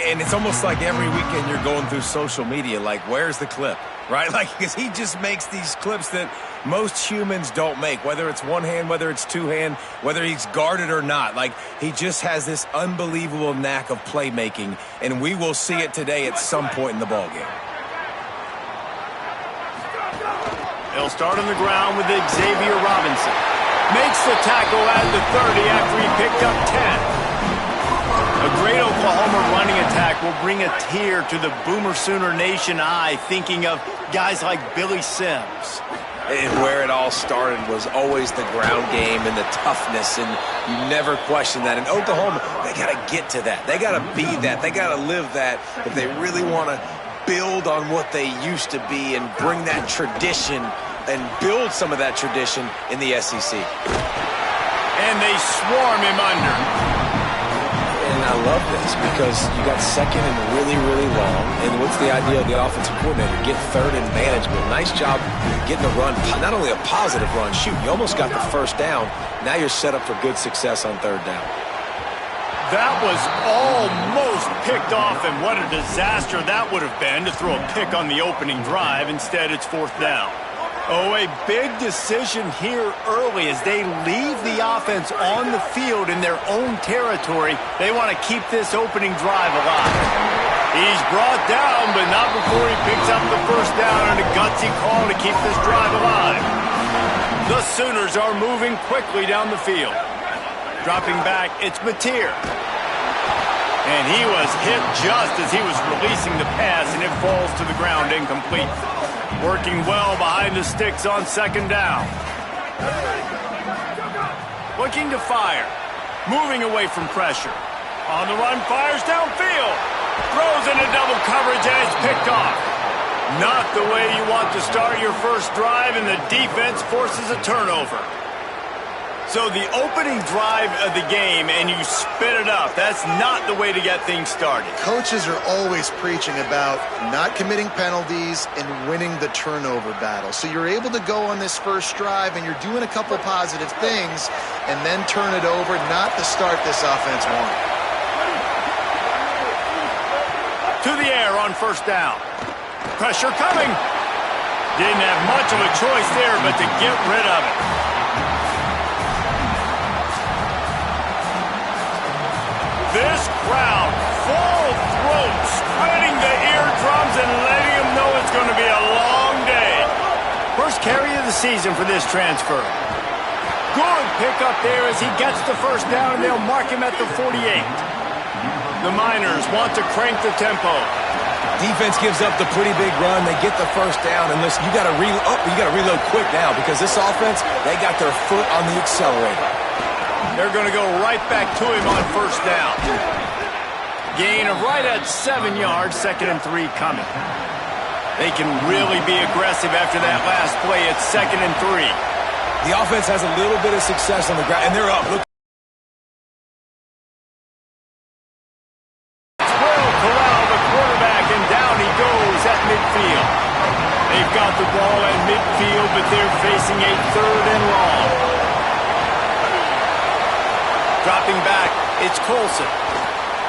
And it's almost like every weekend you're going through social media, like, where's the clip, right? Like, because he just makes these clips that most humans don't make, whether it's one hand, whether it's two hand, whether he's guarded or not. Like, he just has this unbelievable knack of playmaking, and we will see it today at some point in the ballgame. He'll start on the ground with Xavier Robinson. Makes the tackle at the 30 after he picked up 10. A great Oklahoma running attack will bring a tear to the Boomer Sooner Nation eye, thinking of guys like Billy Sims. And where it all started was always the ground game and the toughness, and you never question that. In Oklahoma, they got to get to that. They got to be that. They got to live that if they really want to build on what they used to be and bring that tradition and build some of that tradition in the SEC. And they swarm him under. And I love this because you got second and really, really long. And what's the idea of the offensive coordinator? Get third and manageable. Nice job getting the run, not only a positive run, shoot, you almost got the first down. Now you're set up for good success on third down. That was almost picked off, and what a disaster that would have been to throw a pick on the opening drive. Instead, it's fourth down. Oh, a big decision here early as they leave the offense on the field in their own territory. They want to keep this opening drive alive. He's brought down, but not before he picks up the first down and a gutsy call to keep this drive alive. The Sooners are moving quickly down the field. Dropping back, it's Mateer. And he was hit just as he was releasing the pass, and it falls to the ground incomplete. Working well behind the sticks on second down. Looking to fire. Moving away from pressure. On the run, fires downfield. Throws into double coverage and it's picked off. Not the way you want to start your first drive, and the defense forces a turnover. So the opening drive of the game, and you spit it up. That's not the way to get things started. Coaches are always preaching about not committing penalties and winning the turnover battle. So you're able to go on this first drive, and you're doing a couple positive things, and then turn it over, not the start this offense wanted. To the air on first down. Pressure coming. Didn't have much of a choice there but to get rid of it. This crowd, full throat, spreading the eardrums and letting them know it's going to be a long day. First carry of the season for this transfer. Good pickup there as he gets the first down, and they'll mark him at the 48. The Miners want to crank the tempo. Defense gives up the pretty big run. They get the first down, and listen, you got to reload quick now because this offense, they got their foot on the accelerator. They're going to go right back to him on first down. Gain of right at 7 yards, 2nd and 3 coming. They can really be aggressive after that last play. It's 2nd and 3. The offense has a little bit of success on the ground, and they're up. Look. Will corral the quarterback, and down he goes at midfield. They've got the ball at midfield, but they're facing a 3rd and long. Dropping back, it's Colson.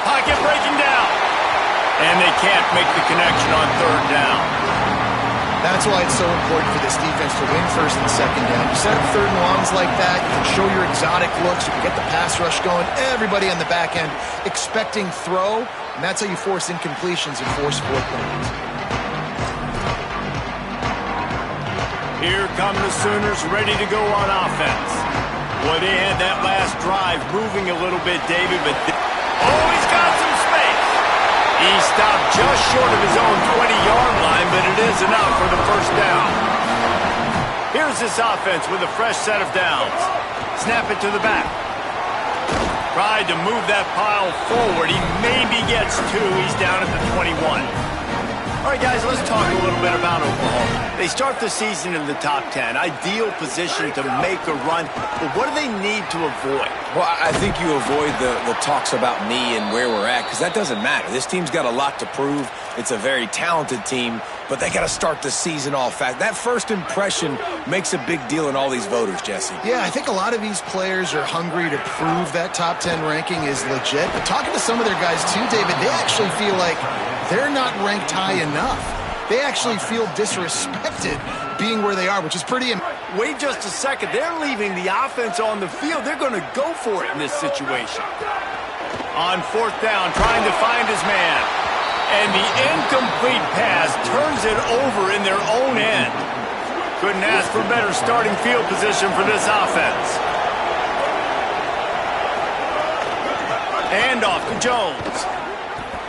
Pocket breaking down. And they can't make the connection on third down. That's why it's so important for this defense to win first and second down. You set up third and longs like that, you can show your exotic looks, you can get the pass rush going, everybody on the back end expecting throw, and that's how you force incompletions and force fourth downs. Here come the Sooners ready to go on offense. Boy, they had that last drive moving a little bit, David, but he's got some space. He stopped just short of his own 20-yard line, but it is enough for the first down. Here's this offense with a fresh set of downs. Snap it to the back. Tried to move that pile forward. He maybe gets 2. He's down at the 21. All right, guys, let's talk a little bit about Oklahoma. They start the season in the top 10. Ideal position to make a run. But what do they need to avoid? Well, I think you avoid the talks about me and where we're at, because that doesn't matter. This team's got a lot to prove. It's a very talented team. but they got to start the season off fast. That first impression makes a big deal in all these voters, Jesse. Yeah, I think a lot of these players are hungry to prove that top 10 ranking is legit. But talking to some of their guys too, David, they actually feel like they're not ranked high enough. They actually feel disrespected being where they are, which is pretty amazing. Wait just a second. They're leaving the offense on the field. They're going to go for it in this situation. On fourth down, trying to find his man. And the incomplete pass turns it over in their own end. Couldn't ask for better starting field position for this offense. And off to Jones.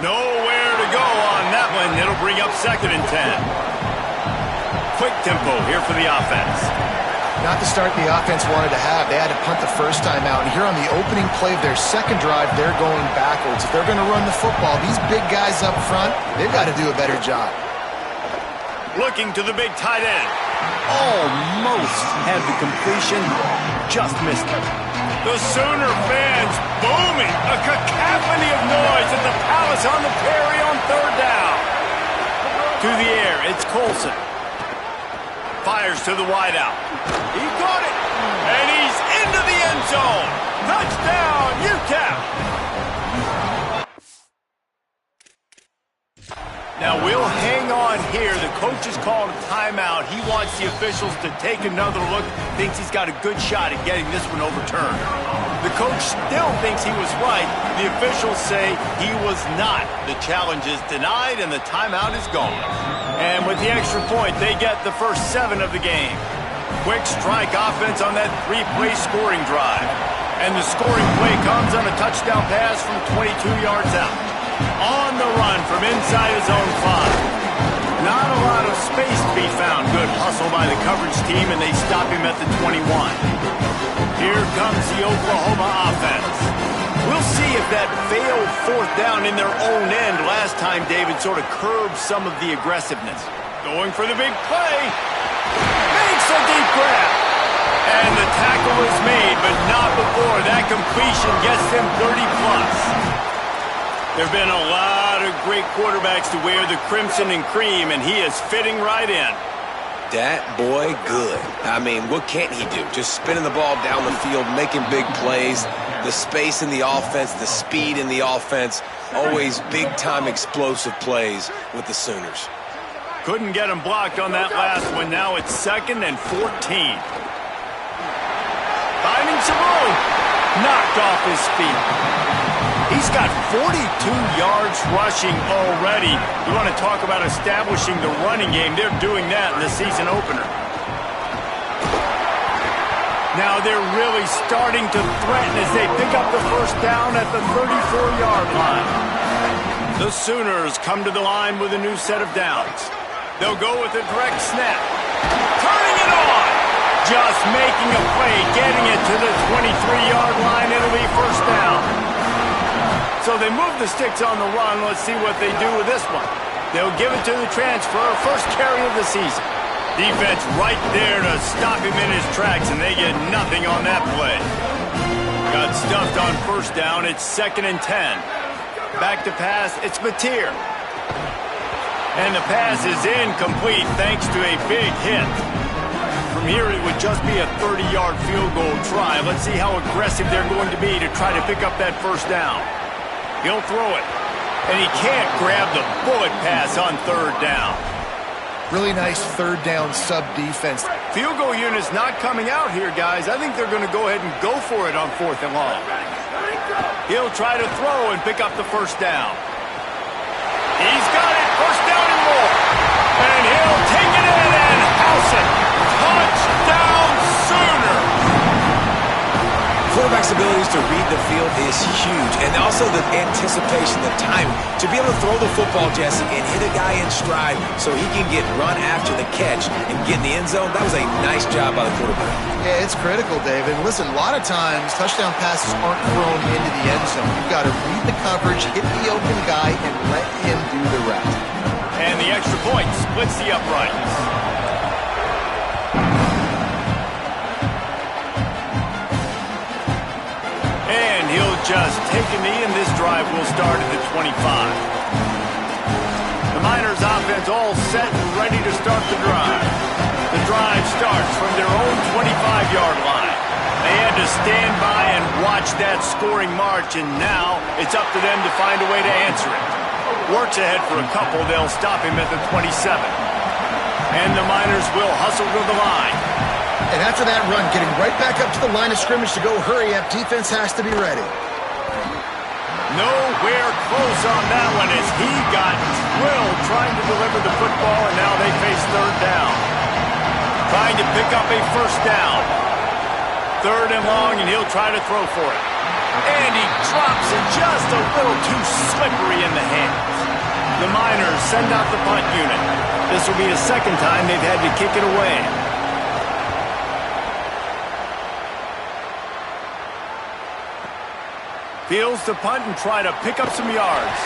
Nowhere to go on that one. It'll bring up 2nd and 10. Quick tempo here for the offense. Not the start the offense wanted to have. They had to punt the first time out. And here on the opening play of their second drive, they're going backwards. If they're going to run the football, these big guys up front, they've got to do a better job. Looking to the big tight end. Almost had the completion, just missed it. The Sooner fans booming. A cacophony of noise at the Palace on the Prairie on 3rd down. To the air, it's Colson. Fires to the wideout. He caught it. And he's into the end zone. Touchdown, Utep. Now we'll hang on here. The coach has called a timeout. He wants the officials to take another look. Thinks he's got a good shot at getting this one overturned. The coach still thinks he was right. The officials say he was not. The challenge is denied and the timeout is gone. And with the extra point, they get the first 7 of the game. Quick strike offense on that 3-play scoring drive. And the scoring play comes on a touchdown pass from 22 yards out. On the run from inside his own 5. Not a lot of space to be found. Good hustle by the coverage team, and they stop him at the 21. Here comes the Oklahoma offense. We'll see if that failed 4th down in their own end last time, David, sort of curbed some of the aggressiveness. Going for the big play. Makes a deep grab. And the tackle is made, but not before that completion gets them 30-plus. There have been a lot of great quarterbacks to wear the crimson and cream, and he is fitting right in. That boy good. I mean, what can't he do? Just spinning the ball down the field, making big plays. The space in the offense, the speed in the offense. Always big-time explosive plays with the Sooners. Couldn't get him blocked on that last one. Now it's 2nd and 14. Finding some room. Knocked off his feet. He's got 42 yards rushing already. You want to talk about establishing the running game. They're doing that in the season opener. Now they're really starting to threaten as they pick up the first down at the 34-yard line. The Sooners come to the line with a new set of downs. They'll go with a direct snap. Turning it on. Just making a play, getting it to the 23-yard line. It'll be first down. So they move the sticks on the run. Let's see what they do with this one. They'll give it to the transfer. First carry of the season. Defense right there to stop him in his tracks, and they get nothing on that play. Got stuffed on first down. It's 2nd and 10. Back to pass. It's Mateer. And the pass is incomplete thanks to a big hit. From here, it would just be a 30-yard field goal try. Let's see how aggressive they're going to be to try to pick up that first down. He'll throw it. And he can't grab the bullet pass on 3rd down. Really nice 3rd down sub-defense. Field goal unit's not coming out here, guys. I think they're going to go ahead and go for it on 4th and long. He'll try to throw and pick up the first down. He's got it. First down and more. And he'll take it in and house it. Touchdown, Sooner. Quarterback's abilities to read the field is huge. And also the anticipation, the time to be able to throw the football, Jesse, and hit a guy in stride so he can get run after the catch and get in the end zone. That was a nice job by the quarterback. Yeah, it's critical, David. Listen, a lot of times touchdown passes aren't thrown into the end zone. You've got to read the coverage, hit the open guy, and let him do the rest. And the extra point splits the uprights. He'll just take a knee, and this drive will start at the 25. The Miners offense all set and ready to start the drive. The drive starts from their own 25-yard line. They had to stand by and watch that scoring march, and now it's up to them to find a way to answer it. Works ahead for a couple. They'll stop him at the 27. And the Miners will hustle to the line. And after that run, getting right back up to the line of scrimmage to go hurry up, defense has to be ready. Nowhere close on that one as he got drilled trying to deliver the football, and now they face third down. Trying to pick up a first down. Third and long, and he'll try to throw for it. And he drops it just a little too slippery in the hands. The Miners send out the punt unit. This will be the second time they've had to kick it away. Fields to punt and try to pick up some yards.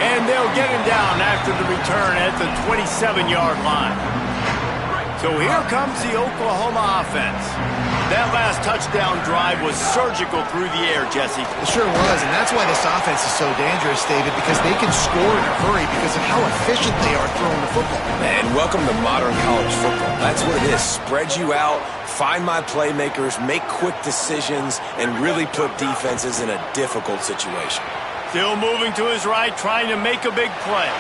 And they'll get him down after the return at the 27-yard line. So here comes the Oklahoma offense. That last touchdown drive was surgical through the air, Jesse. It sure was, and that's why this offense is so dangerous, David, because they can score in a hurry because of how efficient they are throwing the football. Man, welcome to modern college football. That's what it is. Spread you out, find my playmakers, make quick decisions, and really put defenses in a difficult situation. Still moving to his right, trying to make a big play.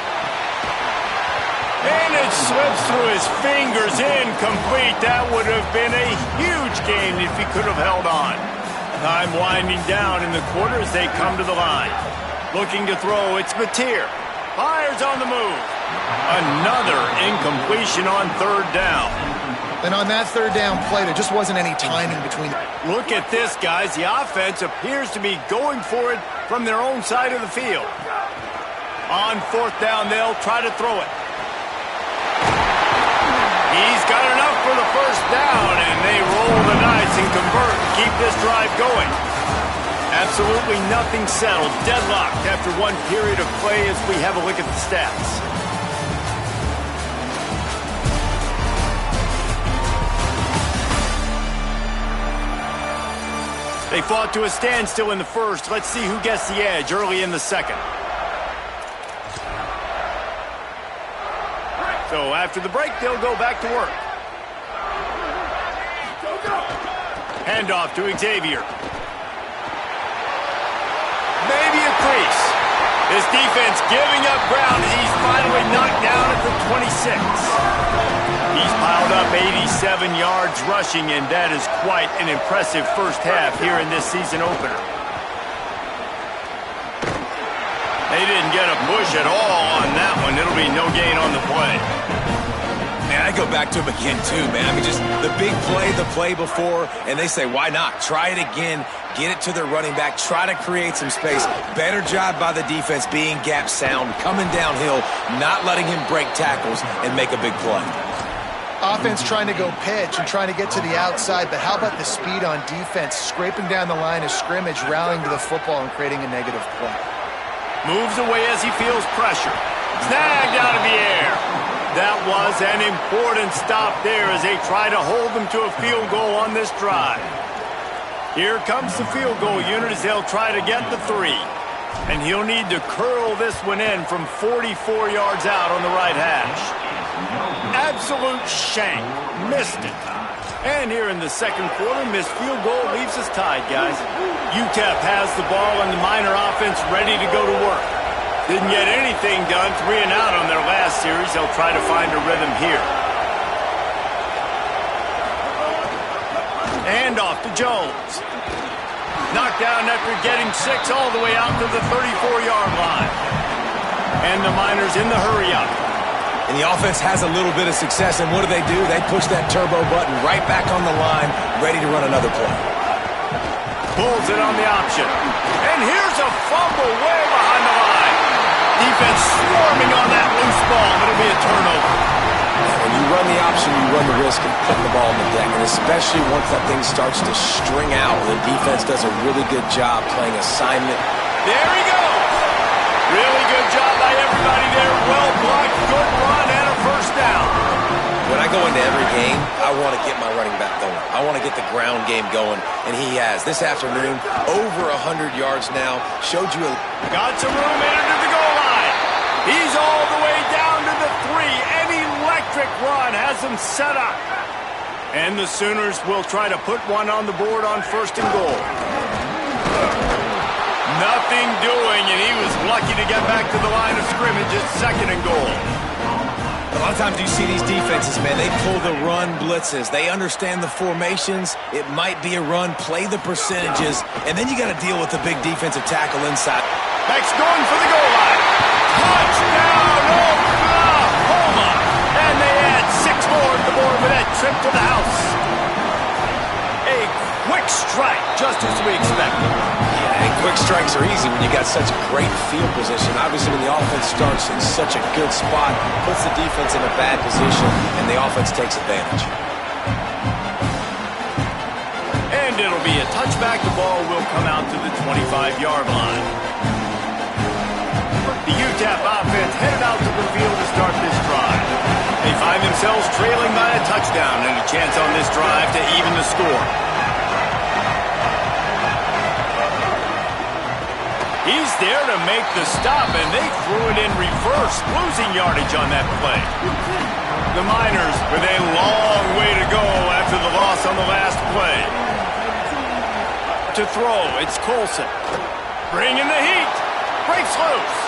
And it slips through his fingers, incomplete. That would have been a huge gain if he could have held on. Time winding down in the quarter as they come to the line. Looking to throw, it's Mateer. Fires on the move. Another incompletion on third down. And on that third down play, there just wasn't any timing between them. Look at this, guys. The offense appears to be going for it from their own side of the field. On fourth down, they'll try to throw it. He's got enough for the first down, and they roll the dice and convert, keep this drive going. Absolutely nothing settled, deadlocked after one period of play as we have a look at the stats. They fought to a standstill in the first. Let's see who gets the edge early in the second. So after the break, they'll go back to work. Handoff to Xavier. Maybe a crease. This defense giving up ground as he's finally knocked down at the 26. He's piled up 87 yards rushing, and that is quite an impressive first half here in this season opener. They didn't get a push at all on that one. It'll be no gain on the play. Man, I go back to him again, too, man. I mean, just the big play, the play before, and they say, why not? Try it again, get it to their running back, try to create some space. Better job by the defense being gap sound, coming downhill, not letting him break tackles and make a big play. Offense trying to go pitch and trying to get to the outside, but how about the speed on defense, scraping down the line of scrimmage, rallying to the football and creating a negative play. Moves away as he feels pressure. Snagged out of the air. That was an important stop there as they try to hold them to a field goal on this drive. Here comes the field goal unit as they'll try to get the 3. And he'll need to curl this one in from 44 yards out on the right hash. Absolute shank. Missed it. And here in the second quarter, missed field goal leaves us tied, guys. Utep has the ball and the Miner offense ready to go to work. Didn't get anything done, 3 and out on their last series. They'll try to find a rhythm here. And off to Jones. Knocked down after getting 6 all the way out to the 34-yard line. And the Miners in the hurry-up. And the offense has a little bit of success, and what do? They push that turbo button right back on the line, ready to run another play. Pulls it on the option. And here's a fumble way behind the line. Defense swarming on that loose ball. It'll be a turnover. When you run the option, you run the risk of putting the ball on the deck, and especially once that thing starts to string out, the defense does a really good job playing assignment. There he goes. Really good job by everybody there. Well blocked, good run, and a first down. When I go into every game, I want to get my running back going. I want to get the ground game going, and he has. This afternoon, over 100 yards now. Showed you a... Got some room, entered the goal line. He's all the way down to the 3. An electric run has him set up. And the Sooners will try to put one on the board on 1st and goal. Nothing doing, and he was lucky to get back to the line of scrimmage at 2nd and goal. A lot of times you see these defenses, man, they pull the run blitzes. They understand the formations. It might be a run, play the percentages, and then you got to deal with the big defensive tackle inside. Beck's going for the goal line. Touchdown, Oklahoma! And they add 6 more to the board with that trip to the house. A quick strike, just as we expected. Yeah, and quick strikes are easy when you got such great field position. Obviously, when the offense starts in such a good spot, puts the defense in a bad position, and the offense takes advantage. And it'll be a touchback. The ball will come out to the 25-yard line. The Utep offense headed out to the field to start this drive. They find themselves trailing by a touchdown and a chance on this drive to even the score. He's there to make the stop, and they threw it in reverse, losing yardage on that play. The Miners with a long way to go after the loss on the last play. To throw, it's Colson. Bringing the heat. Breaks loose.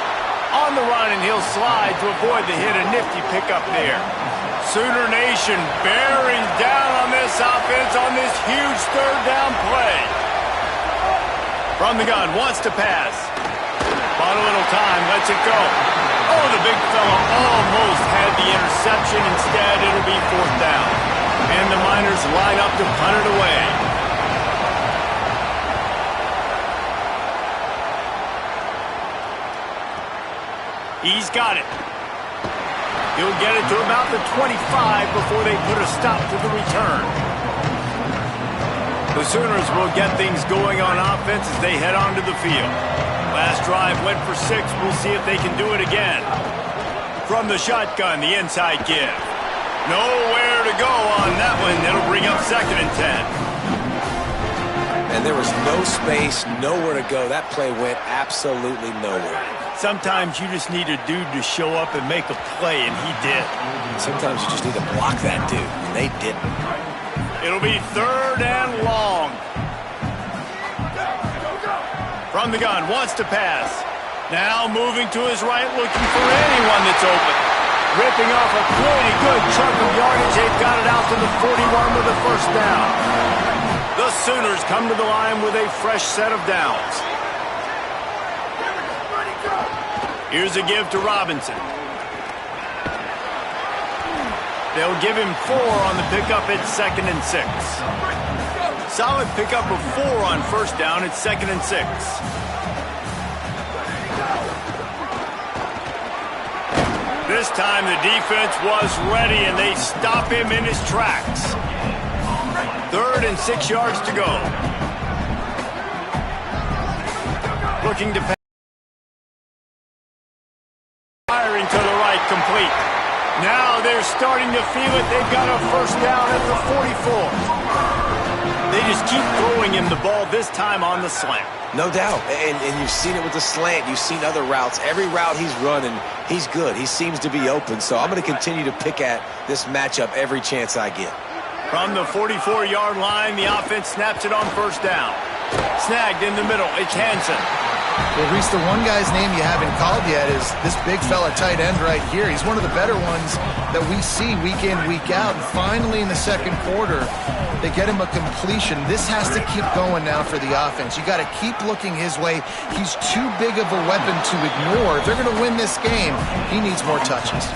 On the run, and he'll slide to avoid the hit. A nifty pickup there. Sooner Nation bearing down on this offense on this huge 3rd down play. From the gun, wants to pass. Bought a little time, lets it go. Oh, the big fella almost had the interception. Instead, it'll be 4th down. And the Miners line up to punt it away. He's got it. He'll get it to about the 25 before they put a stop to the return. The Sooners will get things going on offense as they head onto the field. Last drive went for 6. We'll see if they can do it again. From the shotgun, the inside give. Nowhere to go on that one. That'll bring up 2nd and 10. And there was no space, nowhere to go. That play went absolutely nowhere. Sometimes you just need a dude to show up and make a play, and he did. Sometimes you just need to block that dude, and they didn't. It'll be 3rd and long. From the gun, wants to pass. Now moving to his right, looking for anyone that's open. Ripping off a pretty good chunk of yardage. They've got it out to the 41 with a 1st down. The Sooners come to the line with a fresh set of downs. Here's a give to Robinson. They'll give him 4 on the pickup at 2nd and 6. Solid pickup of 4 on 1st down at 2nd and 6. This time the defense was ready, and they stop him in his tracks. 3rd and 6 yards to go. Looking to pass. Firing to the right, complete. Now they're starting to feel it. They've got a 1st down at the 44. They just keep throwing him the ball, this time on the slant. No doubt, and you've seen it with the slant. You've seen other routes. Every route he's running, he's good. He seems to be open, so I'm going to continue to pick at this matchup every chance I get. From the 44-yard line, the offense snaps it on 1st down. Snagged in the middle, it's Hansen. Well, Reese, the one guy's name you haven't called yet is this big fella tight end right here. He's one of the better ones that we see week in, week out. And finally, in the 2nd quarter, they get him a completion. This has to keep going now for the offense. You got to keep looking his way. He's too big of a weapon to ignore. If they're going to win this game, he needs more touches.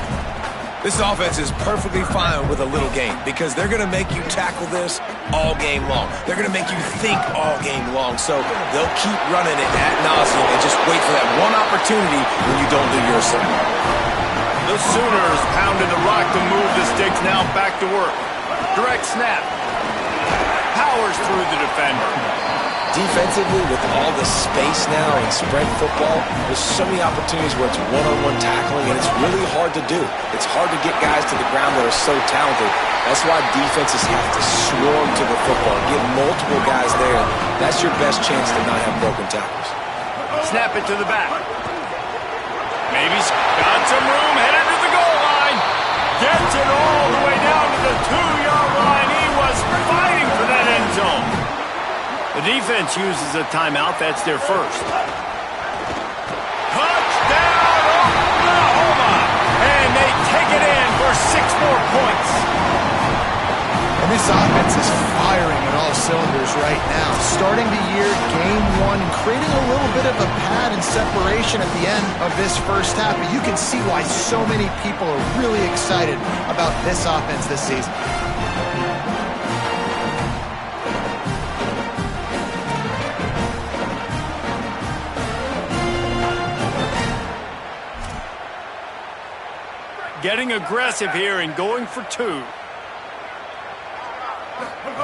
This offense is perfectly fine with a little game because they're going to make you tackle this all game long. They're going to make you think all game long. So they'll keep running it ad nauseum and just wait for that one opportunity when you don't do your assignment. The Sooners pounded the rock to move the sticks, now back to work. Direct snap. Powers through the defender. Defensively, with all the space now in spread football, there's so many opportunities where it's one-on-one tackling, and it's really hard to do. It's hard to get guys to the ground that are so talented. That's why defenses have to swarm to the football, get multiple guys there. That's your best chance to not have broken tackles. Snap it to the back. Maybe got some room, headed to the goal line. Gets it all the way down to the 2-yard line. He was fighting for that end zone. The defense uses a timeout. That's their first. Touchdown, Oklahoma! And they take it in for 6 more points. And this offense is firing on all cylinders right now. Starting the year, game 1, and creating a little bit of a pad and separation at the end of this first half. But you can see why so many people are really excited about this offense this season. Getting aggressive here and going for 2.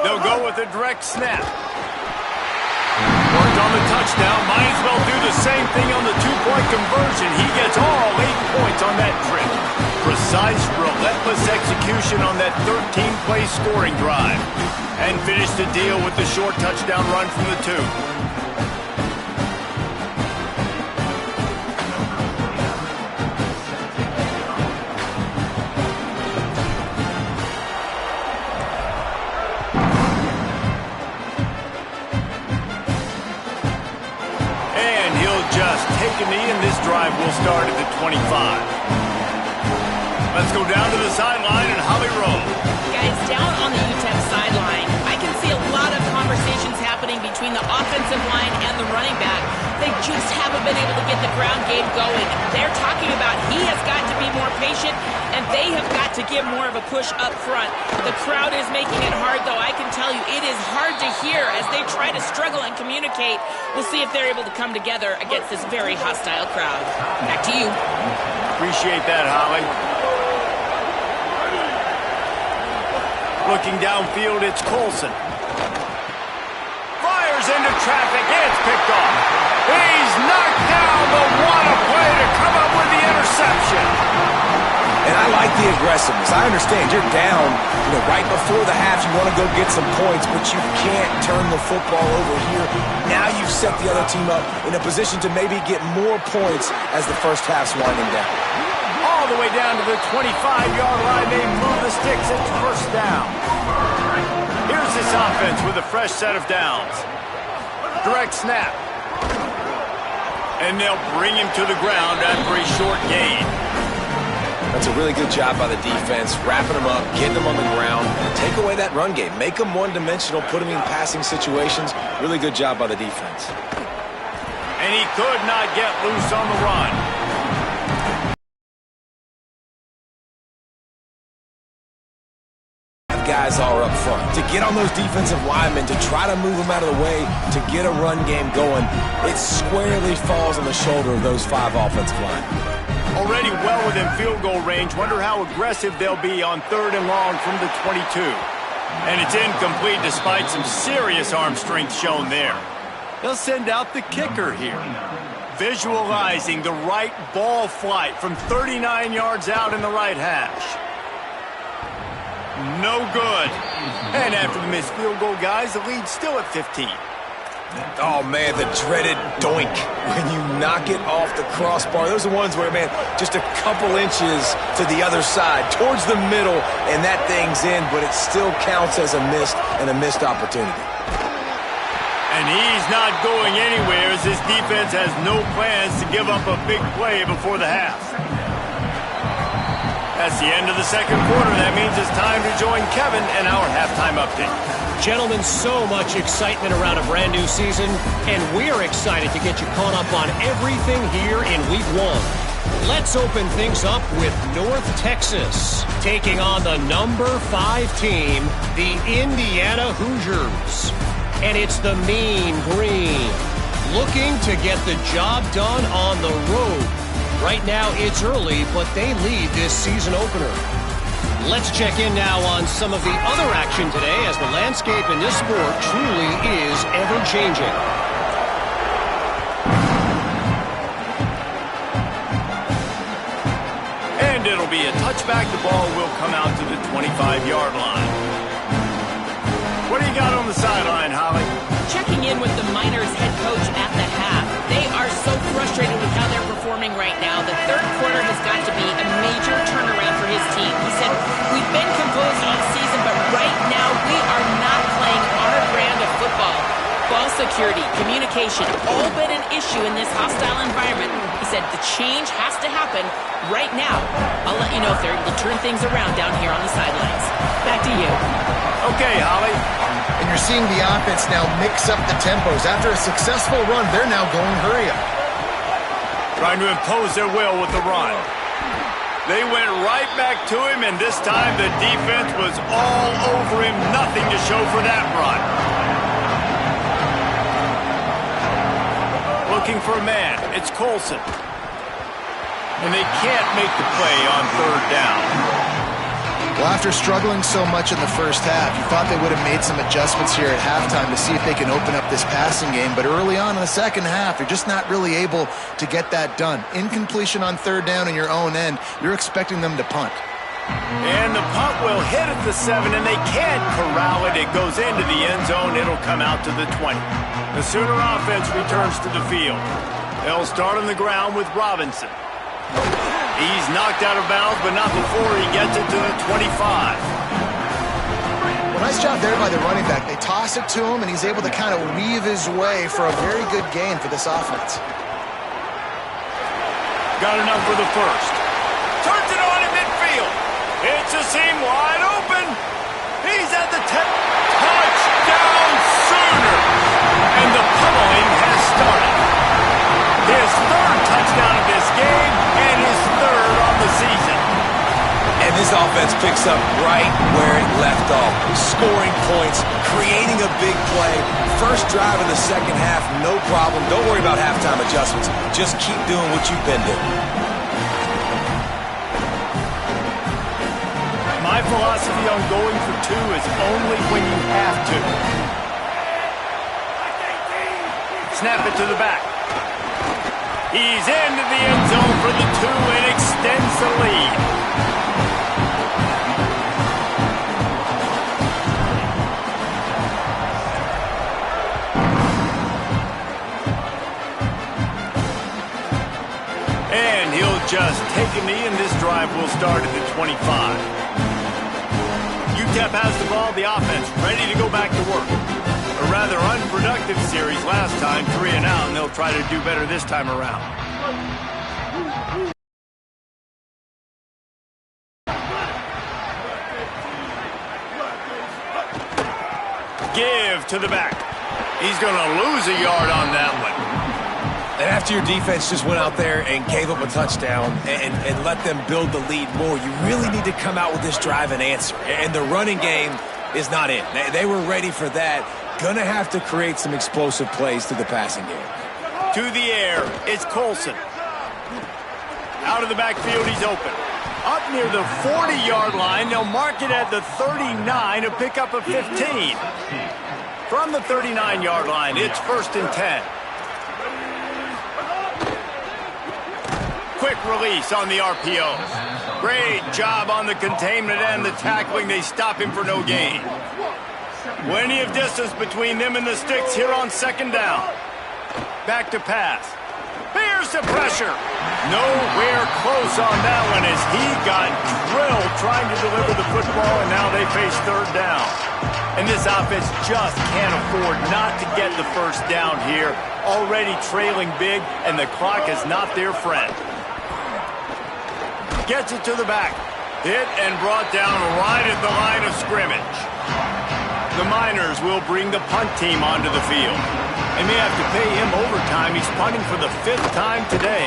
They'll go with a direct snap. Worked on the touchdown. Might as well do the same thing on the 2-point conversion. He gets all 8 points on that trip. Precise, relentless execution on that 13-play scoring drive. And finished the deal with the short touchdown run from the 2. Take a knee, and this drive will start at the 25. Let's go down to the sideline and Holly Rowe. Guys, down on the Utep sideline, I can see a lot of conversations happening between the offensive line and the running back. They just haven't been able to get the ground game going. They're talking about he has got to be more patient, and they have got to give more of a push up front. The crowd is making it hard, though. I can tell you it is hard to hear as they try to struggle and communicate. We'll see if they're able to come together against this very hostile crowd. Back to you. Appreciate that, Holly. Looking downfield, it's Colson. Fires into traffic. It's picked off. He's knocked down, but what a play to come up with the interception. And I like the aggressiveness. I understand you're down, right before the half. You want to go get some points, but you can't turn the football over here. Now you've set the other team up in a position to maybe get more points as the first half's winding down. All the way down to the 25-yard line. They move the sticks. It's first down. Here's this offense with a fresh set of downs. Direct snap. And they'll bring him to the ground after a short gain. That's a really good job by the defense, wrapping them up, getting them on the ground. Take away that run game. Make them one-dimensional, put them in passing situations. Really good job by the defense. And he could not get loose on the run. Guys are up front. To get on those defensive linemen, to try to move them out of the way, to get a run game going, it squarely falls on the shoulder of those 5 offensive linemen. Already well within field goal range. Wonder how aggressive they'll be on 3rd and long from the 22. And it's incomplete despite some serious arm strength shown there. They'll send out the kicker here. Visualizing the right ball flight from 39 yards out in the right hash. No good. And after the missed field goal, guys, the lead's still at 15. Oh, man, the dreaded doink when you knock it off the crossbar. Those are ones where, man, just a couple inches to the other side, towards the middle, and that thing's in, but it still counts as a missed opportunity. And he's not going anywhere as this defense has no plans to give up a big play before the half. That's the end of the second quarter. That means it's time to join Kevin in our halftime update. Gentlemen, so much excitement around a brand new season, and we're excited to get you caught up on everything here in Week 1. Let's open things up with North Texas, taking on the number 5 team, the Indiana Hoosiers. And it's the Mean Green, looking to get the job done on the road. Right now, it's early, but they lead this season opener. Let's check in now on some of the other action today as the landscape in this sport truly is ever-changing. And it'll be a touchback. The ball will come out to the 25-yard line. What do you got on the sideline, Holly? Checking in with the Miners head coach at the half. They are so frustrated with how they're performing performing right now. The third quarter has got to be a major turnaround for his team. He said, we've been composed all season, but right now we are not playing our brand of football. Ball security, communication, all been an issue in this hostile environment. He said the change has to happen right now. I'll let you know if they're able to turn things around down here on the sidelines. Back to you. Okay, Holly. And you're seeing the offense now mix up the tempos. After a successful run, they're now going hurry up. Trying to impose their will with the run. They went right back to him, and this time the defense was all over him. Nothing to show for that run. Looking for a man. It's Colson. And they can't make the play on third down. Well, after struggling so much in the first half, you thought they would have made some adjustments here at halftime to see if they can open up this passing game. But early on in the second half, you're just not really able to get that done. Incompletion on third down in your own end, you're expecting them to punt. And the punt will hit at the 7, and they can't corral it. It goes into the end zone. It'll come out to the 20. The Sooner offense returns to the field. They'll start on the ground with Robinson. He's knocked out of bounds, but not before he gets it to the 25. Well, nice job there by the running back. They toss it to him, and he's able to kind of weave his way for a very good gain for this offense. Got enough for the first. Turns it on in midfield. It's a seam wide open. He's at the 10. Touchdown Sooner. And the pummeling has started. His third touchdown of this game and his third on the season. And this offense picks up right where it left off. Scoring points, creating a big play. First drive of the second half, no problem. Don't worry about halftime adjustments. Just keep doing what you've been doing. My philosophy on going for two is only when you have to. Snap it to the back. He's into the end zone for the 2 and extends the lead. And he'll just take a knee, and this drive will start at the 25. Utep has the ball, the offense ready to go back to work. A rather unproductive series last time, 3 and out, and they'll try to do better this time around. Give to the back. He's going to lose a yard on that one. And after your defense just went out there and gave up a touchdown and let them build the lead more, you really need to come out with this drive and answer. And the running game is not in. They were ready for that. Gonna have to create some explosive plays through the passing game. To the air, it's Colson. Out of the backfield, he's open. Up near the 40-yard line, they'll mark it at the 39 to pick up a 15. From the 39-yard line, it's 1st and 10. Quick release on the RPO. Great job on the containment and the tackling. They stop him for no gain. Plenty of distance between them and the sticks here on 2nd down. Back to pass. Here's the pressure. Nowhere close on that one as he got drilled trying to deliver the football, and now they face 3rd down. And this offense just can't afford not to get the first down here. Already trailing big, and the clock is not their friend. Gets it to the back. Hit and brought down right at the line of scrimmage. The Miners will bring the punt team onto the field. They may have to pay him overtime. He's punting for the 5th time today.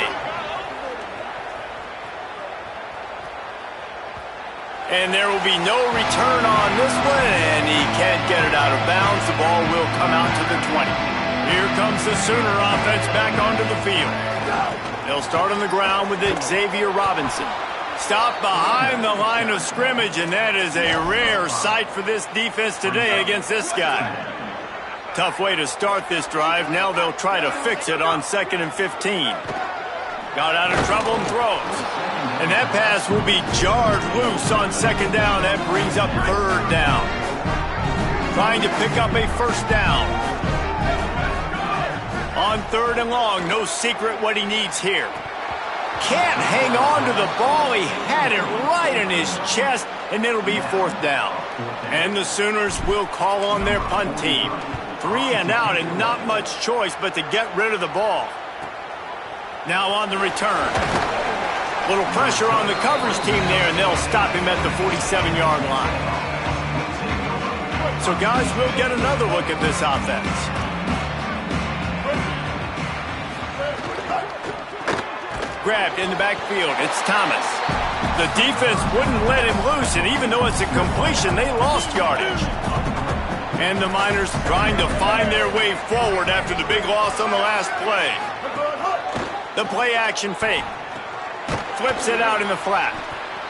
And there will be no return on this one, and he can't get it out of bounds. The ball will come out to the 20. Here comes the Sooner offense back onto the field. They'll start on the ground with Xavier Robinson. Stop behind the line of scrimmage, and that is a rare sight for this defense today against this guy. Tough way to start this drive. Now they'll try to fix it on 2nd and 15. Got out of trouble and throws. And that pass will be jarred loose on 2nd down. That brings up 3rd down. Trying to pick up a 1st down. On 3rd and long, no secret what he needs here. can't hang on to the ball. He had it right in his chest, and it'll be 4th down. And the Sooners will call on their punt team. 3 and out, and not much choice but to get rid of the ball. Now on the return. Little pressure on the coverage team there, and they'll stop him at the 47-yard line. So, guys, we'll get another look at this offense. Grabbed in the backfield. It's Thomas. The defense wouldn't let him loose, and even though it's a completion, they lost yardage. And the Miners trying to find their way forward after the big loss on the last play. The play-action fake. Flips it out in the flat.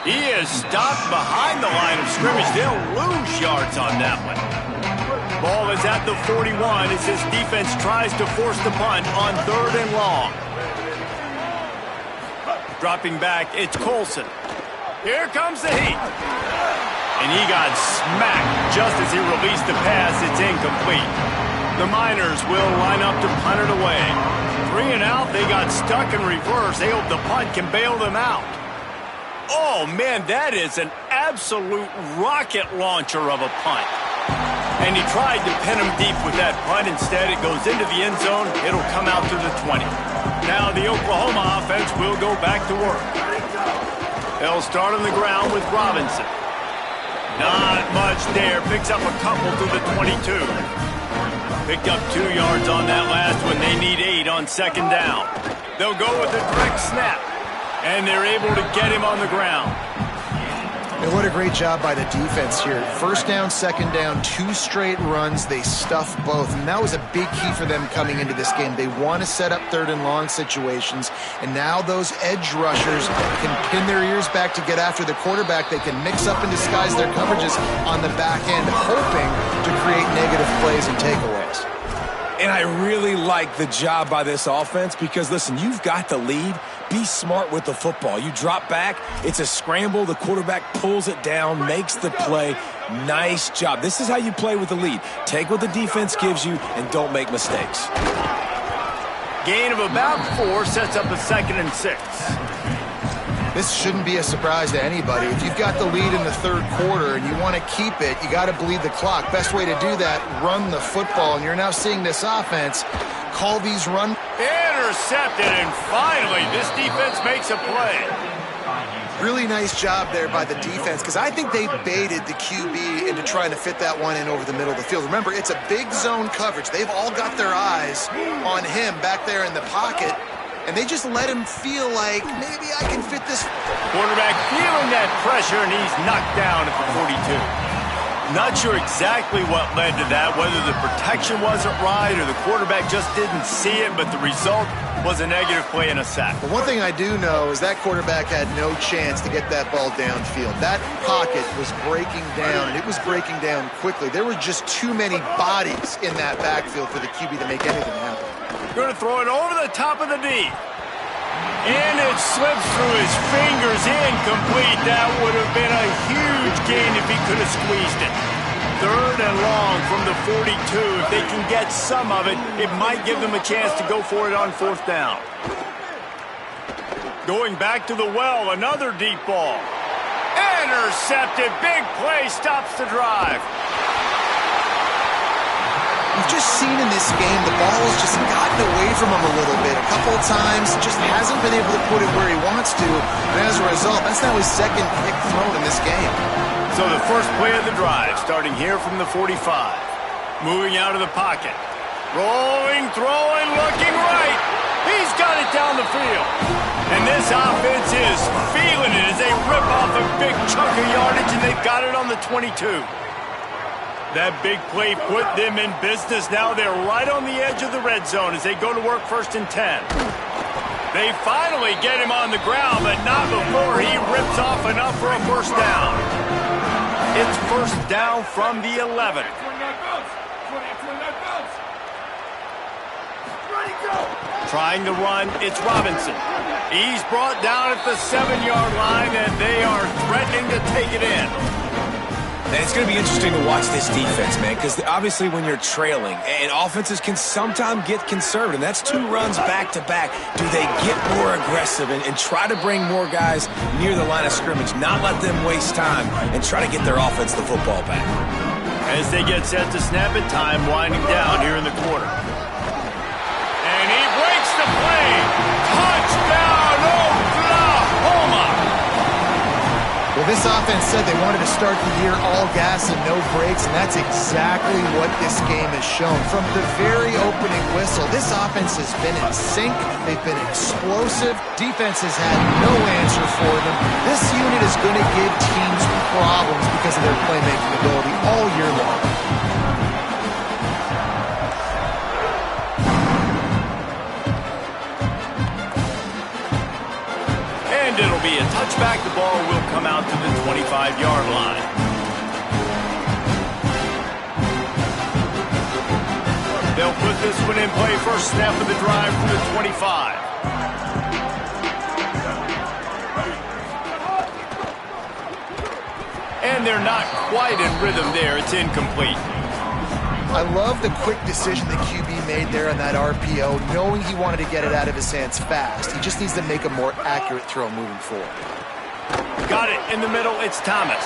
He is stopped behind the line of scrimmage. They'll lose yards on that one. Ball is at the 41 as this defense tries to force the punt on 3rd and long. Dropping back, it's Colson. Here comes the heat. And he got smacked just as he released the pass. It's incomplete. The Miners will line up to punt it away. 3 and out, they got stuck in reverse. They hope the punt can bail them out. Oh, man, that is an absolute rocket launcher of a punt. And he tried to pin him deep with that punt. Instead, it goes into the end zone. It'll come out to the 20. Now the Oklahoma offense will go back to work. They'll start on the ground with Robinson. Not much there. Picks up a couple to the 22. Picked up 2 yards on that last one. They need 8 on 2nd down. They'll go with a direct snap. And they're able to get him on the ground. And what a great job by the defense here. 1st down, 2nd down, 2 straight runs. They stuffed both. And that was a big key for them coming into this game. They want to set up 3rd and long situations. And now those edge rushers can pin their ears back to get after the quarterback. They can mix up and disguise their coverages on the back end, hoping to create negative plays and takeaways. And I really like the job by this offense because, listen, you've got the lead. Be smart with the football. You drop back, it's a scramble. The quarterback pulls it down, makes the play. Nice job. This is how you play with the lead. Take what the defense gives you and don't make mistakes. Gain of about 4 sets up a 2nd and 6. This shouldn't be a surprise to anybody. If you've got the lead in the 3rd quarter and you want to keep it, you got to bleed the clock. Best way to do that, run the football. And you're now seeing this offense call these run. Intercepted, and finally this defense makes a play. Really nice job there by the defense because I think they baited the QB into trying to fit that one in over the middle of the field. Remember, it's a big zone coverage. They've all got their eyes on him back there in the pocket. And they just let him feel like, maybe I can fit this. Quarterback feeling that pressure, and he's knocked down at the 42. Not sure exactly what led to that, whether the protection wasn't right or the quarterback just didn't see it, but the result was a negative play and a sack. But one thing I do know is that quarterback had no chance to get that ball downfield. That pocket was breaking down, and it was breaking down quickly. There were just too many bodies in that backfield for the QB to make anything happen. Going to throw it over the top of the D. And it slips through his fingers, incomplete. That would have been a huge gain if he could have squeezed it. 3rd and long from the 42. If they can get some of it, it might give them a chance to go for it on 4th down. Going back to the well, another deep ball. Intercepted, big play, stops the drive. We've just seen in this game the ball has just gotten away from him a little bit. A couple of times, just hasn't been able to put it where he wants to. And as a result, that's now his 2nd pick thrown in this game. So the first play of the drive, starting here from the 45. Moving out of the pocket. Rolling, throwing, looking right. He's got it down the field. And this offense is feeling it as they rip off a big chunk of yardage, and they've got it on the 22. That big play put them in business. Now they're right on the edge of the red zone as they go to work 1st and 10. They finally get him on the ground, but not before he rips off enough for a 1st down. It's 1st down from the 11. Trying to run, it's Robinson. He's brought down at the 7-yard line, and they are threatening to take it in. And it's going to be interesting to watch this defense, man, because obviously when you're trailing, and offenses can sometimes get conservative, and that's 2 runs back-to-back. Do they get more aggressive and try to bring more guys near the line of scrimmage, not let them waste time, and try to get their offense the football back? As they get set to snap it, time winding down here in the quarter. And he breaks the play. Touchdown, Oklahoma! Well, this offense said they wanted to start the year all gas and no brakes, and that's exactly what this game has shown. From the very opening whistle, this offense has been in sync. They've been explosive. Defense has had no answer for them. This unit is going to give teams problems because of their playmaking ability all year long. It'll be a touchback. The ball will come out to the 25-yard line. They'll put this one in play. First snap of the drive from the 25. And they're not quite in rhythm there. It's incomplete. I love the quick decision the QB made there on that RPO, knowing he wanted to get it out of his hands fast. He just needs to make a more accurate throw moving forward. Got it in the middle. It's Thomas.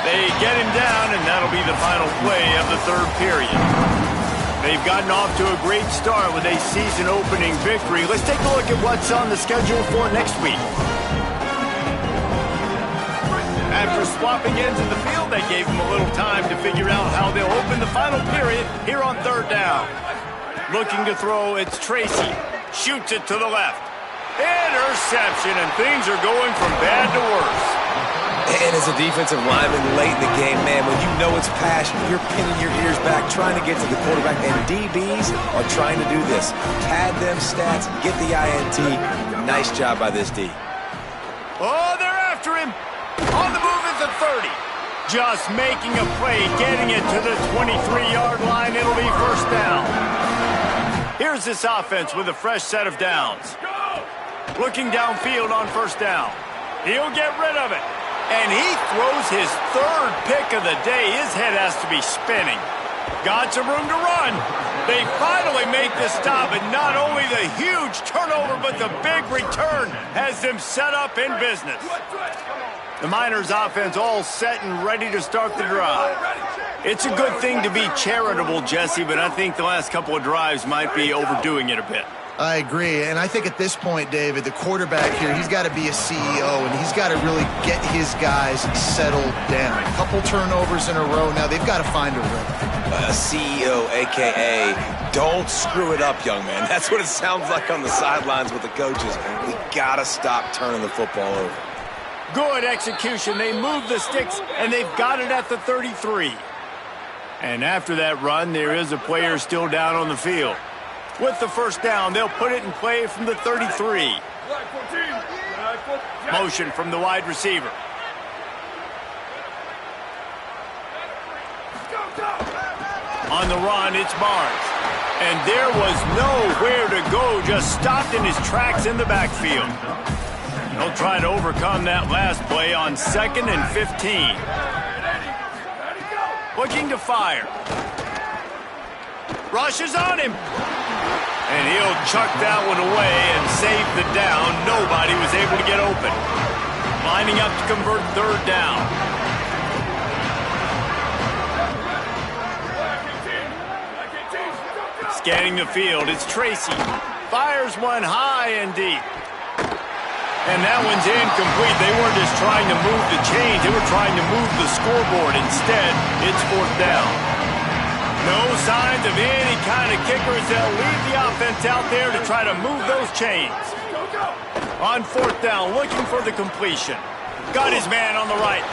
They get him down, and that'll be the final play of the 3rd period. They've gotten off to a great start with a season-opening victory. Let's take a look at what's on the schedule for next week. After swapping ends in the field, they gave him a little time to figure out how they'll open the final period here on 3rd down. Looking to throw, it's Tracy. Shoots it to the left. Interception, and things are going from bad to worse. And as a defensive lineman late in the game, man, when you know it's passion, you're pinning your ears back, trying to get to the quarterback, and DBs are trying to do this. Pad them stats, get the INT. Nice job by this D. Oh, they're after him. On the move at the 30. Just making a play, getting it to the 23-yard line. It'll be first down. Here's this offense with a fresh set of downs. Looking downfield on first down. He'll get rid of it. And he throws his 3rd pick of the day. His head has to be spinning. Got some room to run. They finally make the stop, and not only the huge turnover, but the big return has them set up in business. The Miners offense all set and ready to start the drive. It's a good thing to be charitable, Jesse, but I think the last couple of drives might be overdoing it a bit. I agree, and I think at this point, David, the quarterback here, he's got to be a CEO, and he's got to really get his guys settled down. A couple turnovers in a row now. They've got to find a rhythm. CEO, a.k.a. don't screw it up, young man. That's what it sounds like on the sidelines with the coaches. We got to stop turning the football over. Good execution. They move the sticks, and they've got it at the 33. And after that run, there is a player still down on the field. With the first down, they'll put it in play from the 33. Motion from the wide receiver. On the run, it's Barnes. And there was nowhere to go, just stopped in his tracks in the backfield. He'll try to overcome that last play on 2nd and 15. Looking to fire. Rushes on him. And he'll chuck that one away and save the down. Nobody was able to get open. Lining up to convert 3rd down. Scanning the field, it's Tracy. Fires one high and deep. And that one's incomplete. They weren't just trying to move the chains. They were trying to move the scoreboard. Instead, it's 4th down. No signs of any kind of kickers. They'll leave the offense out there to try to move those chains. On 4th down, looking for the completion. Got his man on the right.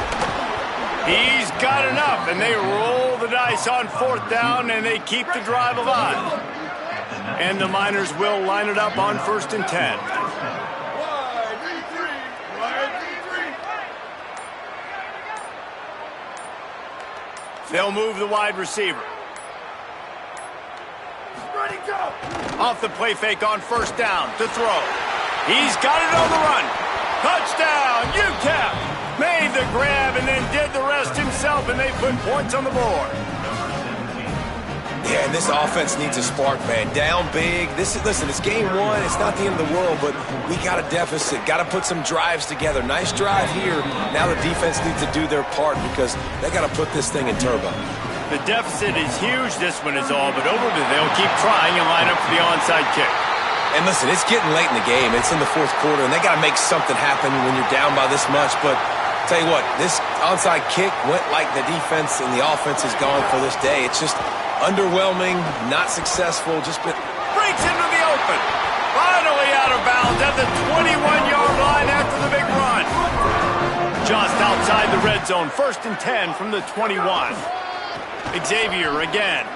He's got enough, and they roll the dice on 4th down, and they keep the drive alive. And the Miners will line it up on 1st and 10. They'll move the wide receiver. Off the play fake on 1st down to throw. He's got it on the run. Touchdown, Utep! Made the grab and then did the rest himself, and they put points on the board. Yeah, and this offense needs a spark, man. Down big. Listen, it's game one. It's not the end of the world, but we got a deficit. Got to put some drives together. Nice drive here. Now the defense needs to do their part because they got to put this thing in turbo. The deficit is huge. This one is all but over, but they'll keep trying and line up for the onside kick. And listen, it's getting late in the game. It's in the fourth quarter, and they got to make something happen when you're down by this much. But tell you what, this onside kick went like the defense and the offense is gone for this day. It's just underwhelming, not successful, just been... Breaks into the open. Finally out of bounds at the 21-yard line after the big run. Just outside the red zone, 1st and 10 from the 21. Xavier again.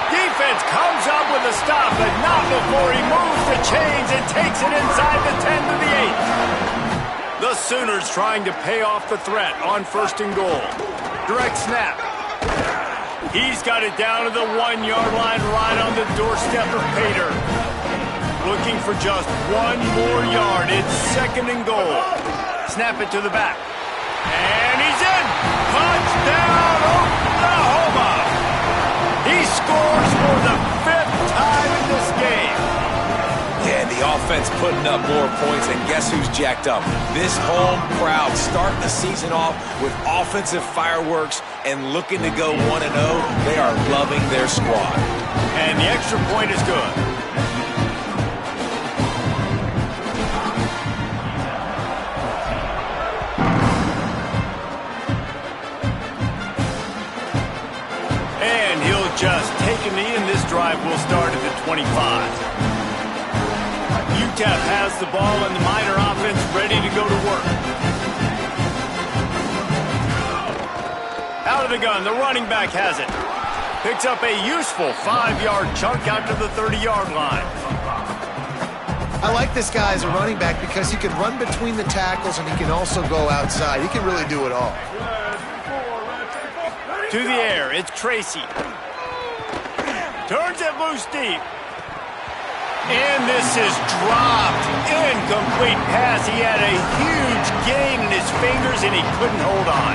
Defense comes up with a stop, but not before he moves the chains and takes it inside the 10 to the 8. The Sooners trying to pay off the threat on 1st and goal. Direct snap. He's got it down to the 1-yard line right on the doorstep of Pater. Looking for just one more yard. It's 2nd and goal. Snap it to the back. And he's in. Touchdown, Oklahoma. He scores for the 5th time in this game. Yeah, the offense putting up more points, and guess who's jacked up? This home crowd starting the season off with offensive fireworks and looking to go 1-0. They are loving their squad. And the extra point is good. And he'll just take a knee, and this drive will start at the 25. Utep has the ball and the Miner offense ready to go to work. Out of the gun, the running back has it. Picks up a useful 5-yard chunk out to the 30-yard line. I like this guy as a running back because he can run between the tackles and he can also go outside. He can really do it all. To the air, it's Tracy. Turns it loose deep. And this is dropped. Incomplete pass. He had a huge gain in his fingers, and he couldn't hold on.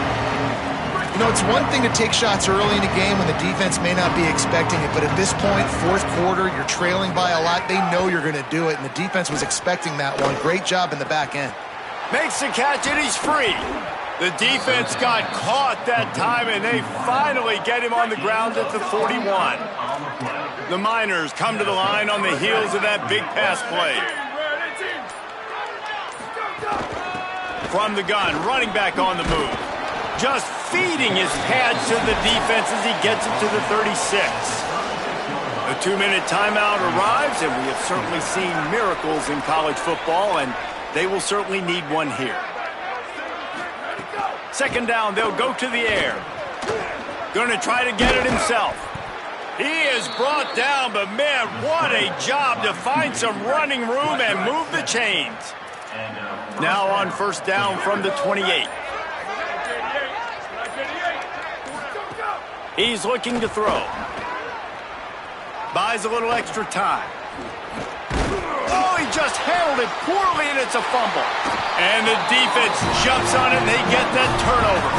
You know, it's one thing to take shots early in a game when the defense may not be expecting it, but at this point, 4th quarter, you're trailing by a lot. They know you're going to do it, and the defense was expecting that one. Great job in the back end. Makes the catch, and he's free. The defense got caught that time, and they finally get him on the ground at the 41. The Miners come to the line on the heels of that big pass play. From the gun, running back on the move. Just feeding his pads to the defense as he gets it to the 36. A 2-minute timeout arrives, and we have certainly seen miracles in college football, and they will certainly need one here. 2nd down, they'll go to the air. Going to try to get it himself. He is brought down, but man, what a job to find some running room and move the chains. Now on 1st down from the 28. He's looking to throw. Buys a little extra time. Oh, he just handled it poorly, and it's a fumble. And the defense jumps on it, and they get that turnover.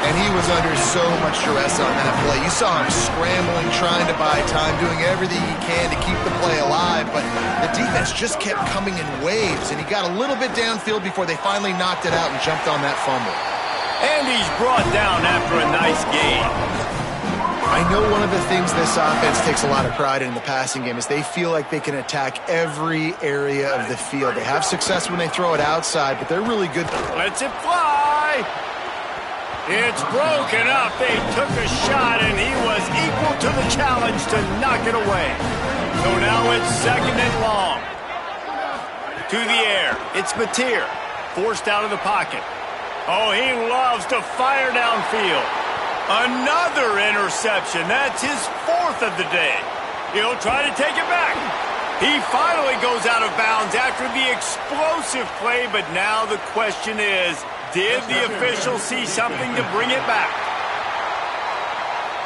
And he was under so much stress on that play. You saw him scrambling, trying to buy time, doing everything he can to keep the play alive, but the defense just kept coming in waves, and he got a little bit downfield before they finally knocked it out and jumped on that fumble. And he's brought down after a nice gain. I know one of the things this offense takes a lot of pride in the passing game is they feel like they can attack every area of the field. They have success when they throw it outside, but they're really good. Lets it fly. It's broken up. They took a shot, and he was equal to the challenge to knock it away. So now it's 2nd and long. To the air. It's Mateer. Forced out of the pocket. Oh, he loves to fire downfield. Another interception. That's his 4th of the day. He'll try to take it back. He finally goes out of bounds after the explosive play, but now the question is, did the official see something to bring it back?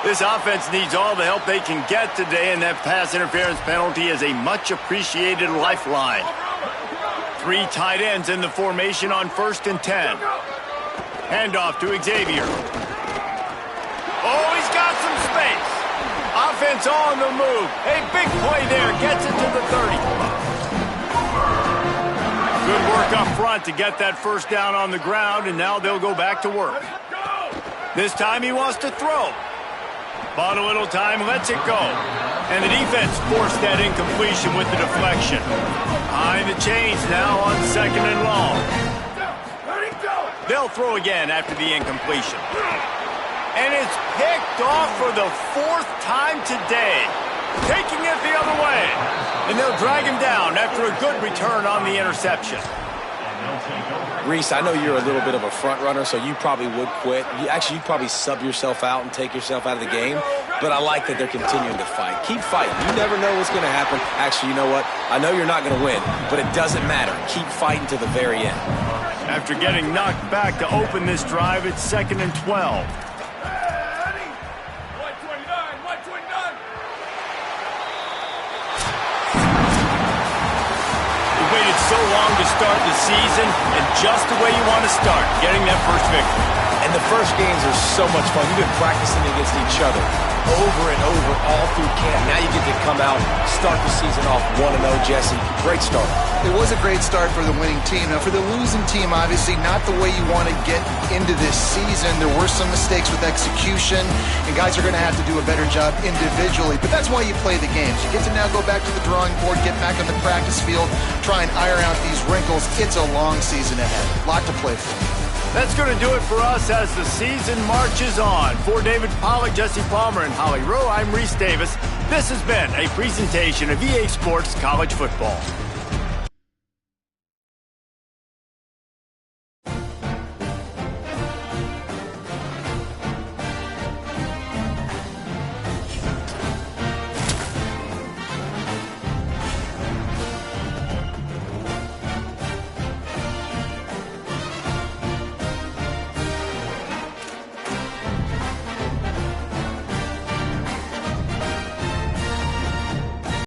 This offense needs all the help they can get today, and that pass interference penalty is a much-appreciated lifeline. Three tight ends in the formation on 1st and 10. Handoff to Xavier. Oh, he's got some space. Offense on the move. A big play there. Gets it to the 30. Good work up front to get that first down on the ground, and now they'll go back to work. This time he wants to throw. Bought a little time, lets it go. And the defense forced that incompletion with the deflection. Behind the chains now on 2nd and long. They'll throw again after the incompletion. And it's picked off for the 4th time today. Taking it the other way. And they'll drag him down after a good return on the interception. Reese, I know you're a little bit of a front runner, so you probably would quit. You'd probably sub yourself out and take yourself out of the game. But I like that they're continuing to fight. Keep fighting. You never know what's going to happen. Actually, you know what? I know you're not going to win, but it doesn't matter. Keep fighting to the very end. After getting knocked back to open this drive, it's 2nd and 12. So long to start the season, and just the way you want to start, getting that first victory. And the first games are so much fun. You've been practicing against each other over and over all through camp. Now you get to come out, start the season off 1-0, Jesse. Great start. It was a great start for the winning team. Now, for the losing team, obviously not the way you want to get into this season. There were some mistakes with execution, and guys are going to have to do a better job individually. But that's why you play the games. You get to now go back to the drawing board, get back on the practice field, try and iron out these wrinkles. It's a long season ahead. A lot to play for. That's going to do it for us as the season marches on. For David Pollack, Jesse Palmer, and Holly Rowe, I'm Reese Davis. This has been a presentation of EA Sports College Football.